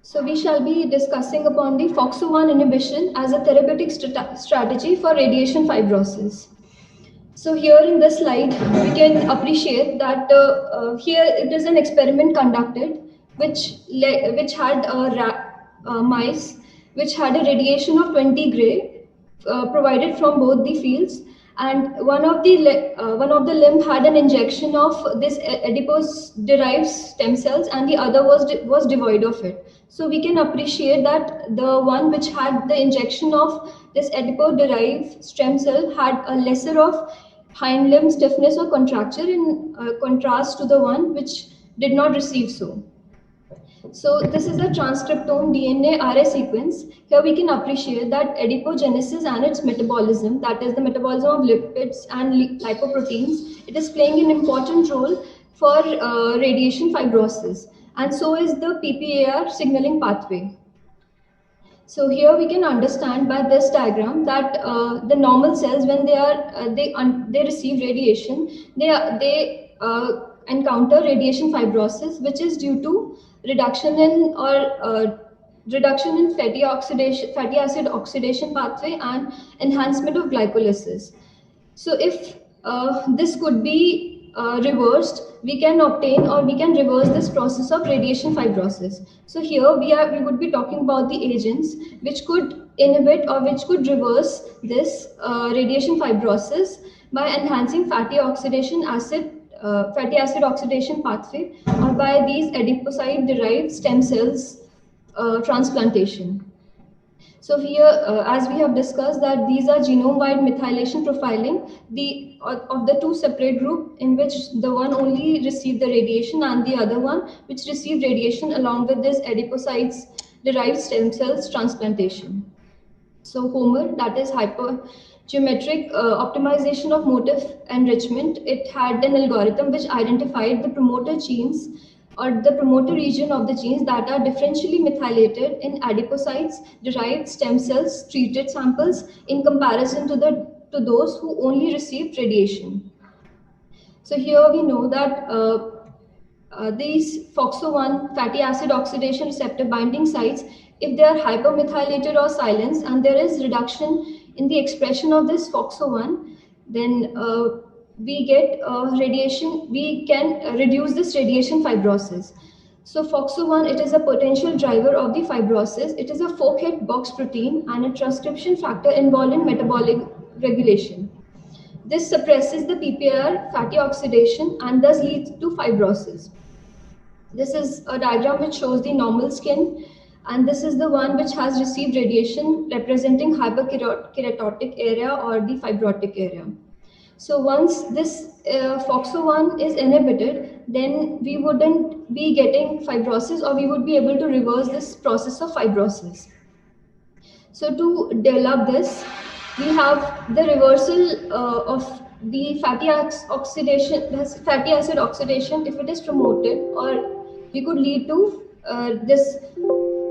So we shall be discussing upon the FOXO1 inhibition as a therapeutic strategy for radiation fibrosis. So here in this slide, we can appreciate that here it is an experiment conducted which had mice which had a radiation of 20 gray provided from both the fields, and one of the limb had an injection of this adipose derived stem cells, and the other was devoid of it. So we can appreciate that the one which had the injection of this adipose derived stem cell had a lesser of hind limb stiffness or contracture in contrast to the one which did not receive so. So this is a transcriptome DNA RNA sequence. Here we can appreciate that adipogenesis and its metabolism, that is the metabolism of lipids and lipoproteins, it is playing an important role for radiation fibrosis, and so is the PPAR signaling pathway. So here we can understand by this diagram that the normal cells, when they receive radiation, they encounter radiation fibrosis, which is due to reduction in fatty acid oxidation pathway and enhancement of glycolysis. So if this could be reversed, we can obtain or we can reverse this process of radiation fibrosis. So here we would be talking about the agents which could inhibit or which could reverse this radiation fibrosis by enhancing fatty acid oxidation pathway, or by these adipocyte derived stem cells transplantation. So here, as we have discussed, that these are genome-wide methylation profiling of the two separate group, in which the one only received the radiation and the other one which received radiation along with this adipocytes derived stem cells transplantation. So HOMER, that is hypergeometric optimization of motif enrichment, it had an algorithm which identified the promoter genes or the promoter region of the genes that are differentially methylated in adipocytes derived stem cells treated samples in comparison to those who only received radiation. So here we know that these FOXO1 fatty acid oxidation receptor binding sites, if they are hypermethylated or silenced and there is reduction in the expression of this FOXO1, then we get radiation, we can reduce this radiation fibrosis. So FOXO1, it is a potential driver of the fibrosis. It is a fork-head box protein and a transcription factor involved in metabolic regulation. This suppresses the PPAR fatty oxidation and thus leads to fibrosis. This is a diagram which shows the normal skin, and this is the one which has received radiation representing hyperkeratotic area or the fibrotic area. So once this FOXO1 is inhibited, then we wouldn't be getting fibrosis, or we would be able to reverse this process of fibrosis. So to develop this, we have the reversal of the fatty acid oxidation if it is promoted, or we could lead to this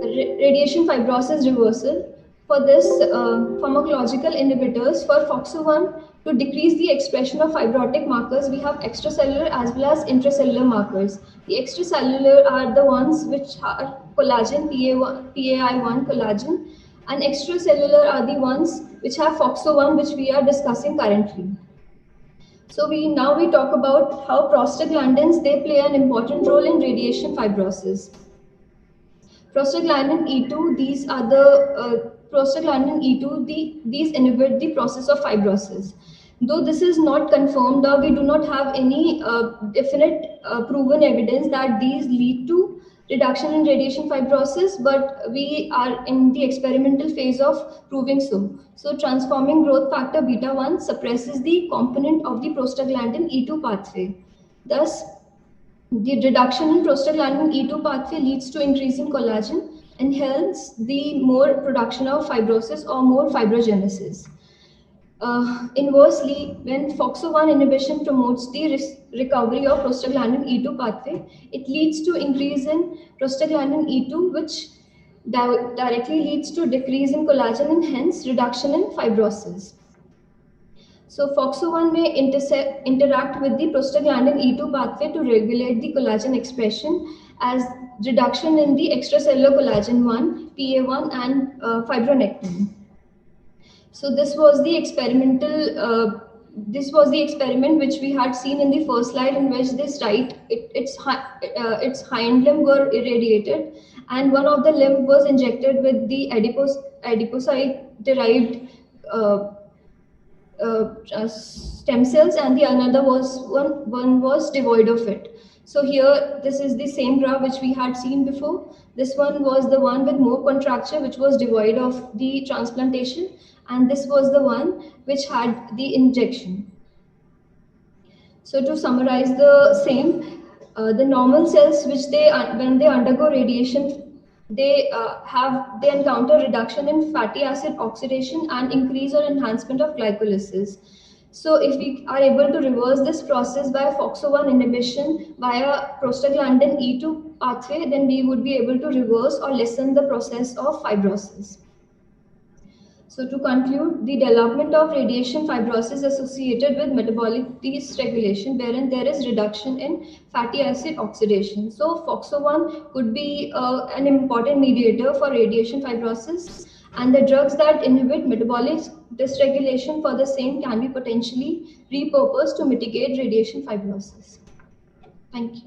radiation fibrosis reversal. For this, pharmacological inhibitors for FOXO1 to decrease the expression of fibrotic markers, we have extracellular as well as intracellular markers. The extracellular are the ones which are collagen, PAI1 collagen, and extracellular are the ones which have FOXO1, which we are discussing currently. So now we talk about how prostaglandins, they play an important role in radiation fibrosis. Prostaglandin E2, these are the prostaglandin E2, these inhibit the process of fibrosis. Though this is not confirmed, or we do not have any definite proven evidence that these lead to reduction in radiation fibrosis, but we are in the experimental phase of proving so. So transforming growth factor beta 1 suppresses the component of the prostaglandin E2 pathway. Thus, the reduction in prostaglandin E2 pathway leads to increase in collagen and hence the more production of fibrosis or more fibrogenesis. Inversely, when FOXO1 inhibition promotes the recovery of prostaglandin E2 pathway, it leads to increase in prostaglandin E2, which directly leads to decrease in collagen and hence reduction in fibrosis. So FOXO1 may interact with the prostaglandin E2 pathway to regulate the collagen expression, as reduction in the extracellular collagen 1, PA1, and fibronectin. So this was the experiment which we had seen in the first slide, in which its hind limb were irradiated, and one of the limb was injected with the adipocyte derived uh, stem cells, and the another was one was devoid of it. So here, this is the same graph which we had seen before. This one was the one with more contracture, which was devoid of the transplantation, and this was the one which had the injection. So to summarize the same, the normal cells, which when they undergo radiation, they encounter reduction in fatty acid oxidation and increase or enhancement of glycolysis. So if we are able to reverse this process by FOXO1 inhibition via prostaglandin E2 pathway, then we would be able to reverse or lessen the process of fibrosis. So to conclude, the development of radiation fibrosis associated with metabolic dysregulation, wherein there is reduction in fatty acid oxidation. So FOXO1 could be an important mediator for radiation fibrosis, and the drugs that inhibit metabolic dysregulation for the same can be potentially repurposed to mitigate radiation fibrosis. Thank you.